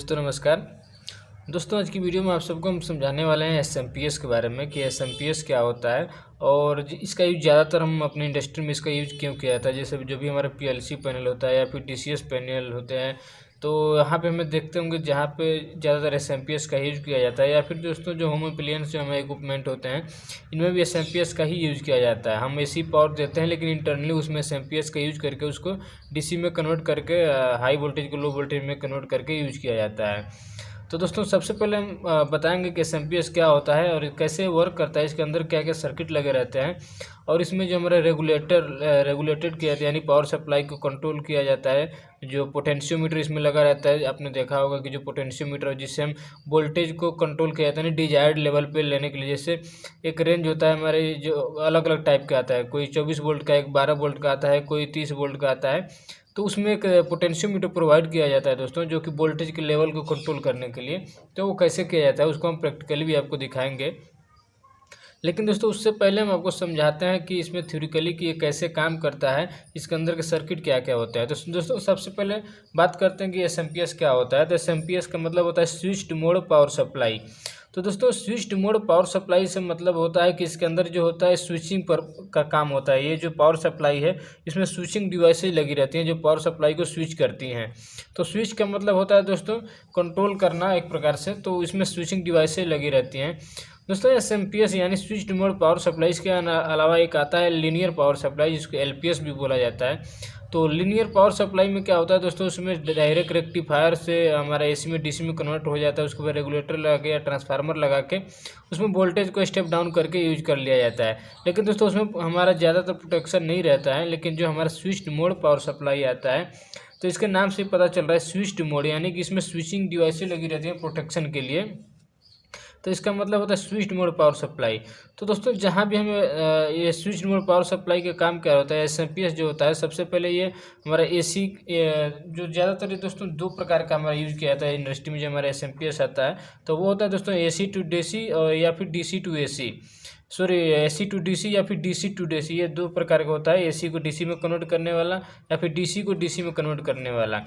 दोस्तों नमस्कार। दोस्तों आज की वीडियो में आप सबको हम समझाने वाले हैं एसएमपीएस के बारे में कि एसएमपीएस क्या होता है और इसका यूज ज़्यादातर हम अपनी इंडस्ट्री में इसका यूज क्यों किया जाता है। जैसे जो भी हमारा पीएलसी पैनल होता है या फिर टीसीएस पैनल होते हैं, तो यहाँ पे हमें देखते होंगे जहाँ पे ज़्यादातर एसएमपीएस का यूज किया जाता है। या फिर दोस्तों जो होम एप्लियंस जो हमारे इक्विपमेंट होते हैं इनमें भी एसएमपीएस का ही यूज किया जाता है। हम एसी पावर देते हैं लेकिन इंटरनली उसमें एसएमपीएस का यूज करके उसको डीसी में कन्वर्ट करके हाई वोल्टेज को लो वोल्टेज में कन्वर्ट करके यूज किया जाता है। तो दोस्तों सबसे पहले हम बताएंगे कि एसएमपीएस क्या होता है और कैसे वर्क करता है, इसके अंदर क्या क्या सर्किट लगे रहते हैं और इसमें जो हमारा रेगुलेटेड किया जाता है यानी पावर सप्लाई को कंट्रोल किया जाता है। जो पोटेंशियोमीटर इसमें लगा रहता है, आपने देखा होगा कि जो पोटेंशियोमीटर जिससे हम वोल्टेज को कंट्रोल किया जाता है डिजायर्ड लेवल पे लेने के लिए। जैसे एक रेंज होता है हमारे जो अलग अलग टाइप का आता है, कोई 24 वोल्ट का, एक 12 वोल्ट का आता है, कोई 30 वोल्ट का आता है। तो उसमें एक पोटेंशियोमीटर प्रोवाइड किया जाता है दोस्तों, जो कि वोल्टेज के लेवल को कंट्रोल करने के लिए। तो वो कैसे किया जाता है उसको हम प्रैक्टिकली भी आपको दिखाएंगे। लेकिन दोस्तों उससे पहले हम आपको समझाते हैं कि इसमें थ्योरिकली कि ये कैसे काम करता है, इसके अंदर के सर्किट क्या क्या होता है। तो दोस्तों सबसे पहले बात करते हैं कि एसएमपीएस क्या होता है। तो एसएमपीएस का मतलब होता है स्विच्ड मोड पावर सप्लाई। तो दोस्तों स्विच्ड मोड पावर सप्लाई से मतलब होता है कि इसके अंदर जो होता है स्विचिंग पर का काम होता है। ये जो पावर सप्लाई है इसमें स्विचिंग डिवाइसेज लगी रहती हैं जो पावर सप्लाई को स्विच करती हैं। तो स्विच का मतलब होता है दोस्तों कंट्रोल करना एक प्रकार से, तो इसमें स्विचिंग डिवाइसेज लगी रहती हैं। दोस्तों एसएमपीएस यानी स्विच्ड मोड पावर सप्लाई के अलावा एक आता है लीनियर पावर सप्लाई, जिसको एलपीएस भी बोला जाता है। तो लीनियर पावर सप्लाई में क्या होता है दोस्तों, उसमें डायरेक्ट रेक्टिफायर से हमारा एसी में डीसी में कन्वर्ट हो जाता है। उसके बाद रेगुलेटर लगा के या ट्रांसफार्मर लगा के उसमें वोल्टेज को स्टेप डाउन करके यूज कर लिया जाता है। लेकिन दोस्तों उसमें हमारा ज़्यादातर प्रोटेक्शन नहीं रहता है। लेकिन जो हमारा स्विच्ड मोड पावर सप्लाई आता है तो इसके नाम से पता चल रहा है स्विच्ड मोड, यानी कि इसमें स्विचिंग डिवाइसेज लगी रहती हैं प्रोटेक्शन के लिए। तो इसका मतलब होता है स्विच्ड मोड पावर सप्लाई। तो दोस्तों जहाँ भी हमें ये स्विच्ड मोड पावर सप्लाई का काम क्या होता है, एसएमपीएस जो होता है सबसे पहले ये हमारा एसी जो ज़्यादातर दोस्तों दो प्रकार का हमारा यूज़ किया जाता है इंडस्ट्री में। जो हमारा एसएमपीएस आता है तो वो होता है दोस्तों एसी टू डीसी या फिर DC to AC, sorry AC to DC या फिर डीसी टू डीसी, ये दो प्रकार का होता है। एसी को डीसी में कन्वर्ट करने वाला या फिर डीसी को डीसी में कन्वर्ट करने वाला,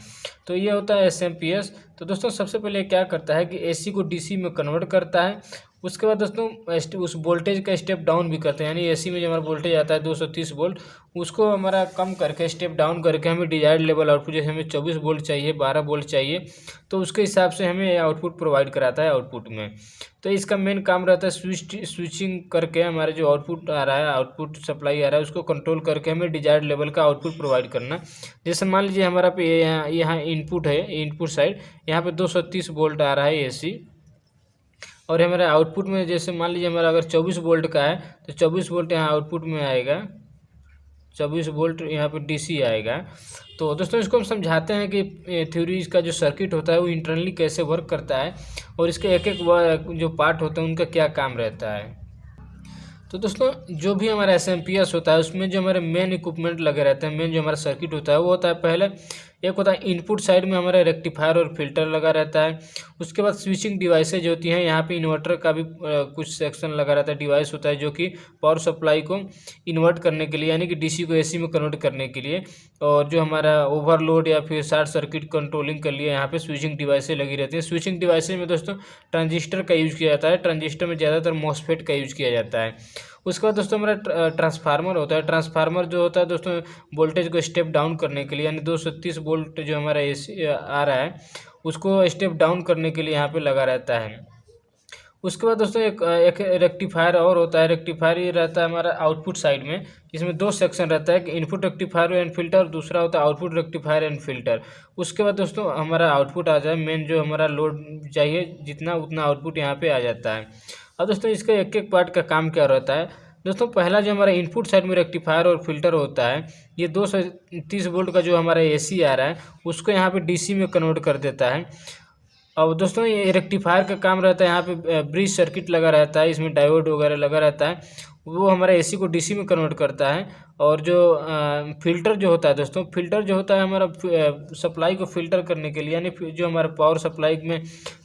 तो ये होता है एसएमपीएस। तो दोस्तों सबसे पहले क्या करता है कि एसी को डीसी में कन्वर्ट करता है। उसके बाद दोस्तों उस वोल्टेज का स्टेप डाउन भी करते हैं, यानी एसी में जो हमारा वोल्टेज आता है 230 वोल्ट उसको हमारा कम करके स्टेप डाउन करके हमें डिजायर्ड लेवल आउटपुट, जैसे हमें 24 वोल्ट चाहिए, 12 वोल्ट चाहिए, तो उसके हिसाब से हमें आउटपुट प्रोवाइड कराता है आउटपुट में। तो इसका मेन काम रहता है स्विचिंग करके हमारे जो आउटपुट आ रहा है, आउटपुट सप्लाई आ रहा है, उसको कंट्रोल करके हमें डिजायर्ड लेवल का आउटपुट प्रोवाइड करना। जैसे मान लीजिए हमारा पे यहाँ इनपुट है, इनपुट साइड यहाँ पे 230 वोल्ट आ रहा है एसी, और हमारे आउटपुट में जैसे मान लीजिए हमारा अगर 24 वोल्ट का है तो 24 वोल्ट यहाँ आउटपुट में आएगा, 24 वोल्ट यहाँ पे डीसी आएगा। तो दोस्तों इसको हम समझाते हैं कि थ्योरी का जो सर्किट होता है वो इंटरनली कैसे वर्क करता है और इसके एक एक जो पार्ट होते हैं उनका क्या काम रहता है। तो दोस्तों जो भी हमारा एसएमपीएस होता है उसमें जो हमारे मेन इक्विपमेंट लगे रहते हैं, मेन जो हमारा सर्किट होता है वो होता है पहले एक होता है इनपुट साइड में हमारा रेक्टिफायर और फिल्टर लगा रहता है। उसके बाद स्विचिंग डिवाइसेज होती हैं, यहाँ पे इन्वर्टर का भी कुछ सेक्शन लगा रहता है, डिवाइस होता है जो कि पावर सप्लाई को इन्वर्ट करने के लिए यानी कि डीसी को एसी में कन्वर्ट करने के लिए, और जो हमारा ओवरलोड या फिर शॉर्ट सर्किट कंट्रोलिंग के लिए यहाँ पे स्विचिंग डिवाइसेज लगी रहती हैं। स्विचिंग डिवाइसेज में दोस्तों ट्रांजिस्टर का यूज़ किया जाता है, ट्रांजिस्टर में ज़्यादातर मॉसफेट का यूज़ किया जाता है। उसके बाद दोस्तों हमारा ट्रांसफार्मर होता है। ट्रांसफार्मर जो होता है दोस्तों वोल्टेज को स्टेप डाउन करने के लिए, यानी 230 वोल्ट जो हमारा एसी आ रहा है उसको स्टेप डाउन करने के लिए यहाँ पे लगा रहता है। उसके बाद दोस्तों एक रेक्टिफायर और होता है। रेक्टिफायर ये रहता है हमारा आउटपुट साइड में, इसमें दो सेक्शन रहता है, एक इनपुट रेक्टिफायर एंड फिल्टर और दूसरा होता है आउटपुट रेक्टिफायर एंड फिल्टर। उसके बाद दोस्तों हमारा आउटपुट आ जाए, मेन जो हमारा लोड चाहिए जितना उतना आउटपुट यहाँ पे आ जाता है। अब दोस्तों इसका एक एक पार्ट का काम क्या रहता है। दोस्तों पहला जो हमारा इनपुट साइड में रेक्टिफायर और फिल्टर होता है, ये 230 वोल्ट का जो हमारा एसी आ रहा है उसको यहाँ पे डीसी में कन्वर्ट कर देता है। अब दोस्तों ये रेक्टिफायर का काम रहता है, यहाँ पे ब्रिज सर्किट लगा रहता है, इसमें डायोड वगैरह लगा रहता है, वो हमारा एसी को डीसी में कन्वर्ट करता है। और जो फिल्टर जो होता है दोस्तों, फिल्टर जो होता है हमारा सप्लाई को फिल्टर करने के लिए, यानी जो हमारे पावर सप्लाई में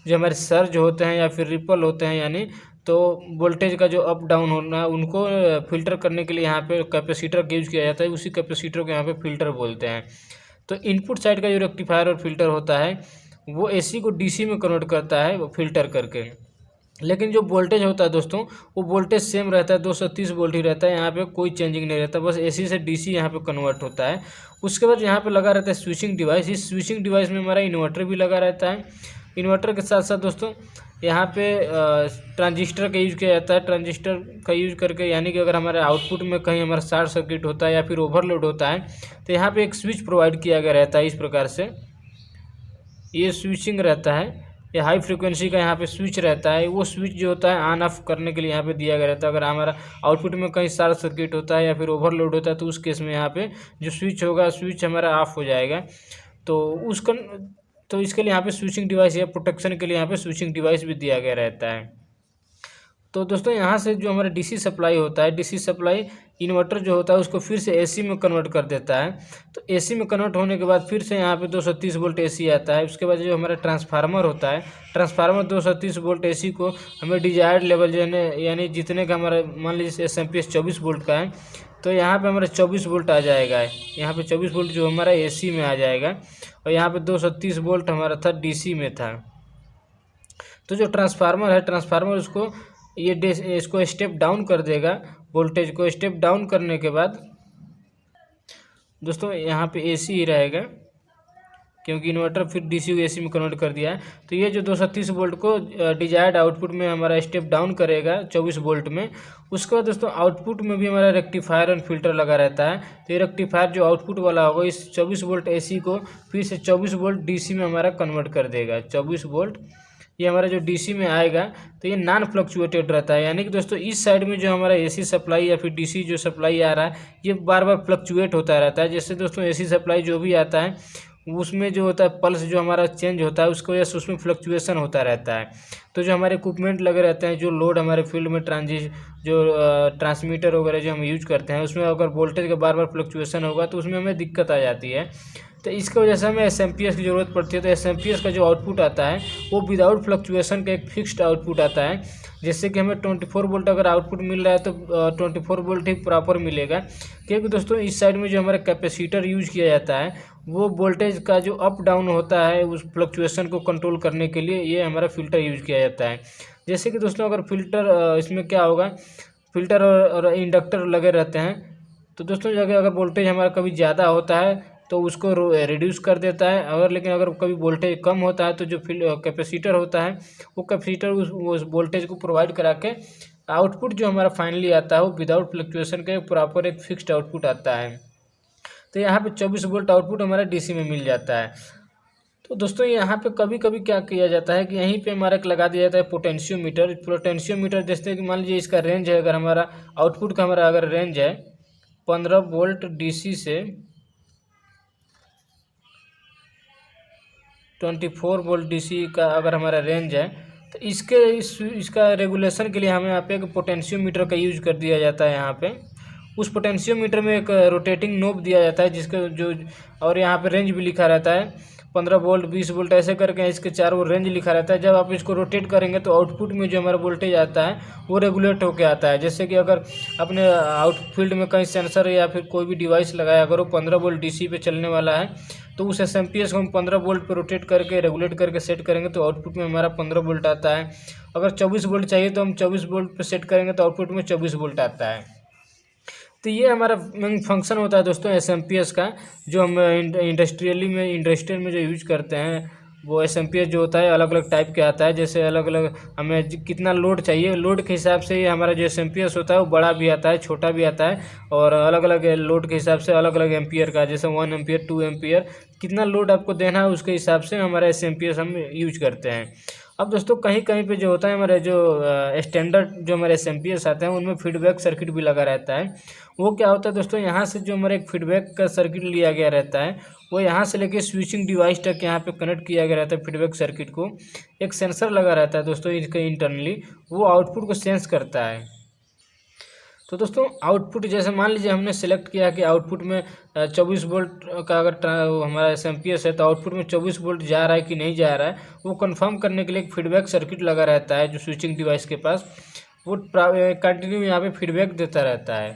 जो हमारे सर्ज होते हैं या फिर रिपल होते हैं, यानी तो वोल्टेज का जो अप डाउन होना उनको फिल्टर करने के लिए यहाँ पे कैपेसिटर का यूज़ किया जाता है। उसी कैपेसिटर को यहाँ पे फिल्टर बोलते हैं। तो इनपुट साइड का जो रेक्टिफायर और फिल्टर होता है वो एसी को डीसी में कन्वर्ट करता है वो फिल्टर करके। लेकिन जो वोल्टेज होता है दोस्तों, वो वोल्टेज सेम रहता है, 230 वोल्ट ही रहता है, यहाँ पे कोई चेंजिंग नहीं रहता, बस एसी से डीसी यहाँ पे कन्वर्ट होता है। उसके बाद यहाँ पे लगा रहता है स्विचिंग डिवाइस। इस स्विचिंग डिवाइस में हमारा इन्वर्टर भी लगा रहता है। इन्वर्टर के साथ साथ दोस्तों यहाँ पे ट्रांजिस्टर का यूज किया जाता है। ट्रांजिस्टर का यूज करके, यानी कि अगर हमारे आउटपुट में कहीं हमारा शॉर्ट सर्किट होता है या फिर ओवरलोड होता है, तो यहाँ पे एक स्विच प्रोवाइड किया गया रहता है। इस प्रकार से ये स्विचिंग रहता है, ये हाई फ्रिक्वेंसी का यहाँ पे स्विच रहता है। वो स्विच जो होता है ऑन ऑफ करने के लिए यहाँ पे दिया गया रहता है। अगर हमारा आउटपुट में कहीं शॉर्ट सर्किट होता है या फिर ओवरलोड होता है, तो उस केस में यहाँ पे जो स्विच होगा, स्विच हमारा ऑफ हो जाएगा। तो इसके लिए यहाँ पे स्विचिंग डिवाइस या प्रोटेक्शन के लिए यहाँ पे स्विचिंग डिवाइस भी दिया गया रहता है। तो दोस्तों यहाँ से जो हमारा डीसी सप्लाई होता है, डीसी सप्लाई इन्वर्टर जो होता है उसको फिर से एसी में कन्वर्ट कर देता है। तो एसी में कन्वर्ट होने के बाद फिर से यहाँ पे 230 वोल्ट एसी आता है। उसके बाद जो हमारा ट्रांसफार्मर होता है, ट्रांसफार्मर 230 वोल्ट एसी को हमें डिजायर्ड लेवल यानी जितने का हमारा, मान लीजिए एसएमपीएस 24 वोल्ट का है, तो यहाँ पे हमारा 24 वोल्ट आ जाएगा। यहाँ पे 24 वोल्ट जो हमारा एसी में आ जाएगा, और यहाँ पे 230 वोल्ट हमारा था डीसी में था। तो जो ट्रांसफार्मर है, ट्रांसफार्मर उसको इसको स्टेप डाउन कर देगा, वोल्टेज को स्टेप डाउन करने के बाद दोस्तों यहाँ पे एसी ही रहेगा, क्योंकि इन्वर्टर फिर डीसी को एसी में कन्वर्ट कर दिया है। तो ये जो 230 वोल्ट को डिजायर्ड आउटपुट में हमारा स्टेप डाउन करेगा 24 वोल्ट में। उसके बाद दोस्तों आउटपुट में भी हमारा रेक्टिफायर एंड फिल्टर लगा रहता है। तो ये रेक्टिफायर जो आउटपुट वाला होगा, इस 24 वोल्ट एसी को फिर से 24 वोल्ट डीसी में हमारा कन्वर्ट कर देगा। 24 वोल्ट ये हमारा जो डीसी में आएगा, तो ये नॉन फ्लक्चुएटेड रहता है। यानी कि दोस्तों इस साइड में जो हमारा एसी सप्लाई या फिर डीसी जो सप्लाई आ रहा है, ये बार बार फ्लक्चुएट होता रहता है। जैसे दोस्तों एसी सप्लाई जो भी आता है, उसमें जो होता है पल्स जो हमारा चेंज होता है, उसकी वजह से उसमें फ्लक्चुएशन होता रहता है। तो जो हमारे इक्विपमेंट लगे रहते हैं, जो लोड हमारे फील्ड में जो ट्रांसमीटर वगैरह जो हम यूज करते हैं, उसमें अगर वोल्टेज का बार बार फ्लक्चुएशन होगा तो उसमें हमें दिक्कत आ जाती है। तो इसकी वजह से हमें एसएमपीएस की ज़रूरत पड़ती है। तो एसएमपीएस का जो आउटपुट आता है, वो विदाउट फ्लक्चुएशन का एक फिक्स्ड आउटपुट आता है। जैसे कि हमें 24 वोल्ट अगर आउटपुट मिल रहा है, तो 24 वोल्ट ही प्रॉपर मिलेगा। क्योंकि दोस्तों इस साइड में जो हमारा कैपेसिटर यूज किया जाता है, वो वोल्टेज का जो अप डाउन होता है, उस फ्लक्चुएशन को कंट्रोल करने के लिए ये हमारा फ़िल्टर यूज किया जाता है। जैसे कि दोस्तों अगर फिल्टर, इसमें क्या होगा, फिल्टर और इंडक्टर लगे रहते हैं। तो दोस्तों अगर वोल्टेज हमारा कभी ज़्यादा होता है तो उसको रिड्यूस कर देता है, लेकिन अगर कभी वोल्टेज कम होता है, तो जो कैपेसिटर होता है, वो कैपेसिटर उस वोल्टेज को प्रोवाइड करा के आउटपुट जो हमारा फाइनली आता है, वो विदाउट फ्लक्चुएशन का प्रॉपर एक फिक्स्ड आउटपुट आता है। तो यहाँ पे 24 वोल्ट आउटपुट हमारा डीसी में मिल जाता है। तो दोस्तों यहाँ पे कभी कभी क्या किया जाता है कि यहीं पे हमारा एक लगा दिया जाता है पोटेंशियोमीटर। पोटेंशियोमीटर जैसे कि मान लीजिए इसका रेंज है, अगर हमारा आउटपुट का हमारा अगर रेंज है 15 वोल्ट डीसी से 24 वोल्ट डीसी का अगर हमारा रेंज है, तो इसका रेगुलेशन के लिए हमें यहाँ पे एक पोटेंशियोमीटर का यूज कर दिया जाता है। यहाँ पे उस पोटेंशियोमीटर में एक रोटेटिंग नोब दिया जाता है, जिसका जो और यहाँ पे रेंज भी लिखा रहता है, 15 वोल्ट 20 वोल्ट ऐसे करके इसके चारों रेंज लिखा रहता है। जब आप इसको रोटेट करेंगे तो आउटपुट में जो हमारा वोल्टेज आता है, वो रेगुलेट होकर आता है। जैसे कि अगर अपने आउटफील्ड में कहीं सेंसर या फिर कोई भी डिवाइस लगाया, अगर वो 15 वोल्ट डीसी पे चलने वाला है, तो उस एसएमपीएस को हम 15 वोल्ट पर रोटेट करके रेगुलेट करके सेट करेंगे, तो आउटपुट में हमारा 15 वोल्ट आता है। अगर 24 वोल्ट चाहिए तो हम 24 वोल्ट पर सेट करेंगे, तो आउटपुट में 24 वोल्ट आता है। तो ये हमारा मेन फंक्शन होता है दोस्तों एसएमपीएस का, जो हम इंडस्ट्रियल में जो यूज करते हैं। वो एसएमपीएस जो होता है अलग अलग टाइप के आता है। जैसे अलग अलग हमें कितना लोड चाहिए, लोड के हिसाब से ये हमारा जो एसएमपीएस होता है, वो बड़ा भी आता है, छोटा भी आता है, और अलग अलग लोड के हिसाब से अलग अलग एम्पियर का, जैसे 1 एम्पियर 2 एम्पियर, कितना लोड आपको देना है उसके हिसाब से हमारा एसएमपीएस हम यूज करते हैं। अब दोस्तों कहीं कहीं पे जो होता है हमारे जो स्टैंडर्ड जो हमारे एसएमपीएस आते हैं, उनमें फीडबैक सर्किट भी लगा रहता है। वो क्या होता है दोस्तों, यहाँ से जो हमारे एक फीडबैक का सर्किट लिया गया रहता है, वो यहाँ से लेके स्विचिंग डिवाइस तक यहाँ पे कनेक्ट किया गया रहता है। फीडबैक सर्किट को एक सेंसर लगा रहता है दोस्तों इसके इंटरनली, वो आउटपुट को सेंस करता है। तो दोस्तों आउटपुट जैसे मान लीजिए हमने सेलेक्ट किया कि आउटपुट में 24 वोल्ट का अगर हमारा एसएमपीएस है, तो आउटपुट में 24 वोल्ट जा रहा है कि नहीं जा रहा है, वो कंफर्म करने के लिए एक फीडबैक सर्किट लगा रहता है जो स्विचिंग डिवाइस के पास, वो कंटिन्यू यहाँ पे फीडबैक देता रहता है।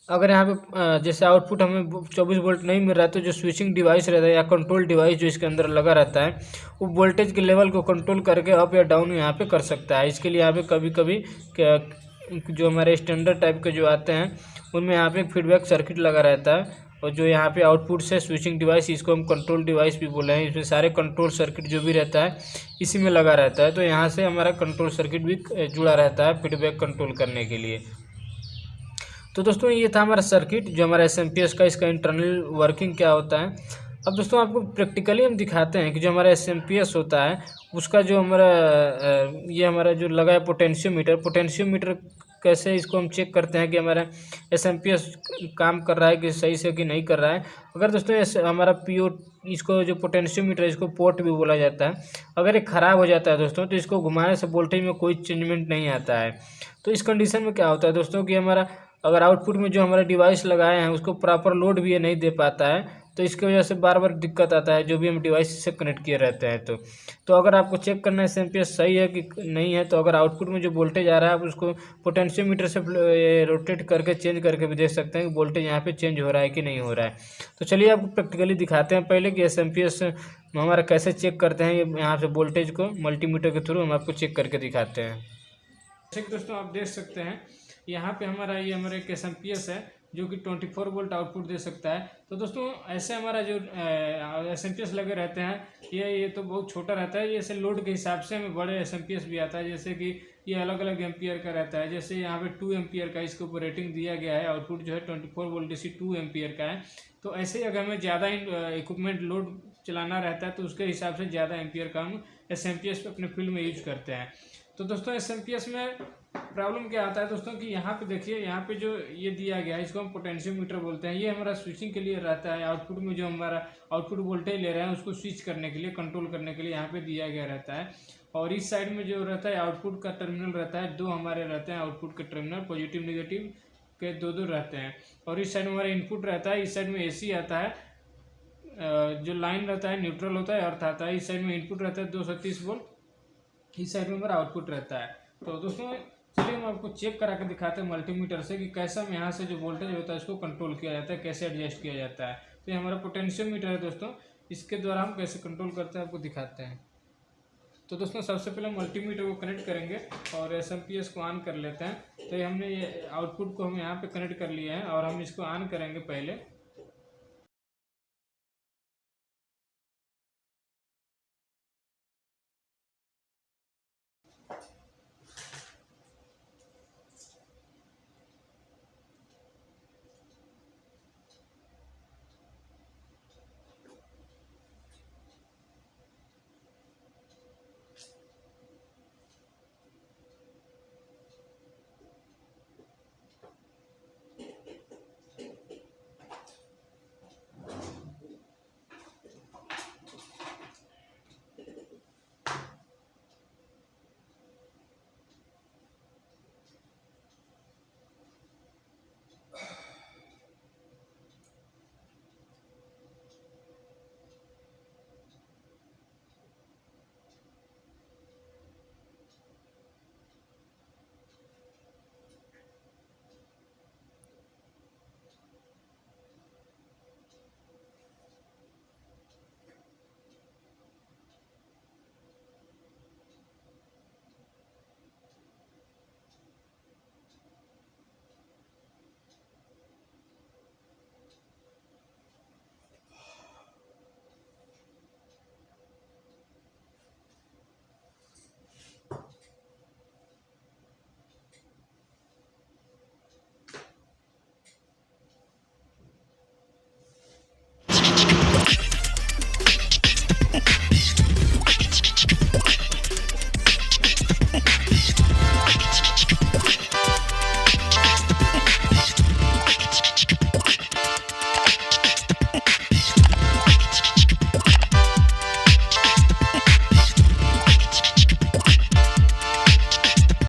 अगर यहाँ पे जैसे आउटपुट हमें 24 वोल्ट नहीं मिल रहा है तो जो स्विचिंग डिवाइस रहता है या कंट्रोल डिवाइस जो इसके अंदर लगा रहता है वो वोल्टेज के लेवल को कंट्रोल करके अप या डाउन यहाँ पे कर सकता है। इसके लिए यहाँ पे कभी कभी जो हमारे स्टैंडर्ड टाइप के जो आते हैं उनमें यहाँ पे एक फीडबैक सर्किट लगा रहता है, और जो यहाँ पे आउटपुट से स्विचिंग डिवाइस, इसको हम कंट्रोल डिवाइस भी बोले हैं, इसमें सारे कंट्रोल सर्किट जो भी रहता है इसी में लगा रहता है। तो यहाँ से हमारा कंट्रोल सर्किट भी जुड़ा रहता है फीडबैक कंट्रोल करने के लिए। तो दोस्तों ये था हमारा सर्किट जो हमारा SMPS का, इसका इंटरनल वर्किंग क्या होता है। अब दोस्तों आपको प्रैक्टिकली हम दिखाते हैं कि जो हमारा SMPS होता है उसका जो हमारा ये हमारा जो लगा है पोटेंशियोमीटर कैसे इसको हम चेक करते हैं कि हमारा SMPS काम कर रहा है कि सही से कि नहीं कर रहा है। अगर दोस्तों हमारा PO, इसको जो पोटेंशियोमीटर है इसको पोर्ट भी बोला जाता है, अगर ये ख़राब हो जाता है दोस्तों तो इसको घुमाने से वोल्टेज में कोई चेंजमेंट नहीं आता है। तो इस कंडीशन में क्या होता है दोस्तों कि हमारा अगर आउटपुट में जो हमारा डिवाइस लगाए हैं उसको प्रॉपर लोड भी ये नहीं दे पाता है, तो इसकी वजह से बार बार दिक्कत आता है जो भी हम डिवाइस से कनेक्ट किए रहते हैं। तो अगर आपको चेक करना है SMPS सही है कि नहीं है, तो अगर आउटपुट में जो वोल्टेज आ रहा है आप उसको पोटेंशियोमीटर से रोटेट करके चेंज करके भी देख सकते हैं कि वोल्टेज यहाँ पे चेंज हो रहा है कि नहीं हो रहा है। तो चलिए आपको प्रैक्टिकली दिखाते हैं पहले कि SMPS हमारा कैसे चेक करते हैं। यहाँ से वोल्टेज को मल्टीमीटर के थ्रू हम आपको चेक करके दिखाते हैं। जैसे कि दोस्तों आप देख सकते हैं यहाँ पे ये हमारा एक SMPS है जो कि 24 वोल्ट आउटपुट दे सकता है। तो दोस्तों ऐसे हमारा जो SMPS लगे रहते हैं ये तो बहुत छोटा रहता है। जैसे लोड के हिसाब से हमें बड़े SMPS भी आता है, जैसे कि ये अलग अलग एम्पियर का रहता है। जैसे यहाँ पे 2 एम्पियर का इसके ऊपर रेटिंग दिया गया है, आउटपुट जो है 24 वोल्ट DC 2 एम्पियर का है। तो ऐसे ही अगर हमें ज़्यादा इक्विपमेंट लोड चलाना रहता है तो उसके हिसाब से ज़्यादा एम्पियर का हम SMPS अपने फील्ड में यूज करते हैं। तो दोस्तों SMPS में प्रॉब्लम क्या आता है दोस्तों कि यहाँ पे देखिए, यहाँ पे जो ये दिया गया है इसको हम पोटेंशियोमीटर बोलते हैं। ये हमारा स्विचिंग के लिए रहता है, आउटपुट में जो हमारा आउटपुट वोल्टेज ले रहे हैं उसको स्विच करने के लिए, कंट्रोल करने के लिए यहाँ पे दिया गया रहता है। और इस साइड में जो रहता है आउटपुट का टर्मिनल रहता है, 2 हमारे रहते हैं आउटपुट के टर्मिनल, पॉजिटिव नेगेटिव के 2 रहते हैं। और इस साइड में हमारा इनपुट रहता है, इस साइड में AC आता है, जो लाइन रहता है न्यूट्रल होता है, अर्थ आता है। इस साइड में इनपुट रहता है 230 वोल्ट, इस साइड में हमारा आउटपुट रहता है। तो दोस्तों चलिए हम आपको चेक करा के दिखाते हैं मल्टीमीटर से कि कैसे हम यहाँ से जो वोल्टेज होता है इसको कंट्रोल किया जाता है, कैसे एडजस्ट किया जाता है। तो ये हमारा पोटेंशियोमीटर है दोस्तों, इसके द्वारा हम कैसे कंट्रोल करते हैं आपको दिखाते हैं। तो दोस्तों सबसे पहले मल्टीमीटर को कनेक्ट करेंगे और SMPS को ऑन कर लेते हैं। तो ये हमने ये आउटपुट को हम यहाँ पे कनेक्ट कर लिए हैं और हम इसको ऑन करेंगे पहले।